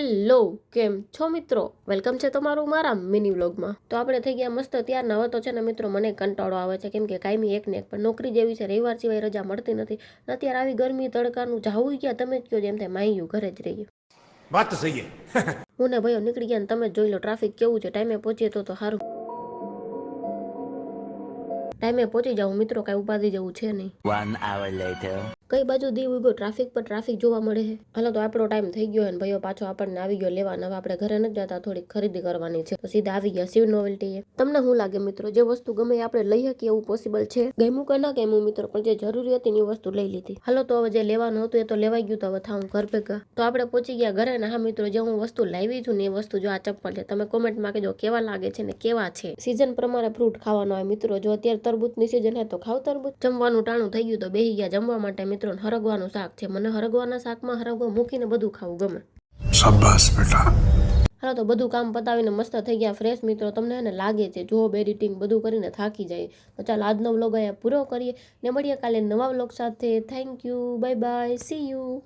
Hello, કેમ છો મિત્રો? વેલકમ છે તમારું મારા મિની વ્લોગમાં. તો આપણે થઈ ગયા મસ્ત તૈયાર. હવે તો છે ને મિત્રો, મને કંટાળો આવે છે, કેમ કે કાયમી એક ને એક પણ નોકરી જેવી છે, રવિવાર સિવાય રજા મળતી નથી. અત્યારે આવી ગરમી તડકાનું જાવું ગયા, તમે જ કહો, જેમ થાય માહ્યું ઘરે જ રહીએ. વાત તો સહી હું ને ભાઈઓ નીકળી ગયા ને તમે જોઈ લો ટ્રાફિક કેવું છે. ટાઈમે પહોંચીએ તો સારું. ટાઈમે પહોંચી જાવ મિત્રો, કાંઈ ઉપાધિ જેવું છે નહીં. 1 hour later. કઈ બાજુ દી ઉગો ટ્રાફિક પર ટ્રાફિક જોવા મળે છે. હાલો તો આપણો ટાઈમ થઈ ગયો ને ભાઈઓ, પાછો આપણને આવી ગયો લેવા. હવે આપણે ઘરે નથી જતા, થોડીક ખરીદી કરવાની છે, તો સીધા આવી ગયા શિવ નોવેલ્ટી. તમને શું લાગે મિત્રો, જે વસ્તુ ગમે આપણે લઈ શકીએ એવું પોસિબલ છે? ગમ્યું કે ના ગમ્યું મિત્રો, પણ જે જરૂરી હતી એ વસ્તુ લઈ લીધી. હાલો તો હવે જે લેવાનું હતું એ તો લેવાઈ ગયું. તો હવે થાઉં ઘર ભેગા. તો આપણે પહોંચી ગયા ઘરે ને. હા મિત્રો, જે હું વસ્તુ લાવી છું ને એ વસ્તુ જો આ ચપ્પલ છે. તમે કોમેન્ટમાં કહેજો કેવા લાગે છે ને કેવા છે. સીઝન પ્રમાણે ફ્રૂટ ખાવાનો હોય મિત્રો. જો અત્યારે તરબૂચની સીઝન છે તો ખાવ તરબૂચ. જમવાનું ટાણું થઈ ગયું તો બેસી ગયા જમવા માટે મિત્રો. હરગવાનું શાક છે. મને હરગવાના શાકમાં હરગવા મૂકીને બધું ખાવું ગમે. શાબાશ બેટા. હાલો તો બધું કામ પતાવીને મસ્ત થઈ ગયા ફ્રેશ મિત્રો. તમને એને લાગે છે જોબ એડિટિંગ બધું કરીને થાકી જાય. તો ચાલ આજનો વ્લોગ અહીંયા પૂરો કરીએ ને મળીએ કાલે નવા વ્લોગ સાથે. Thank you, bye bye, C you.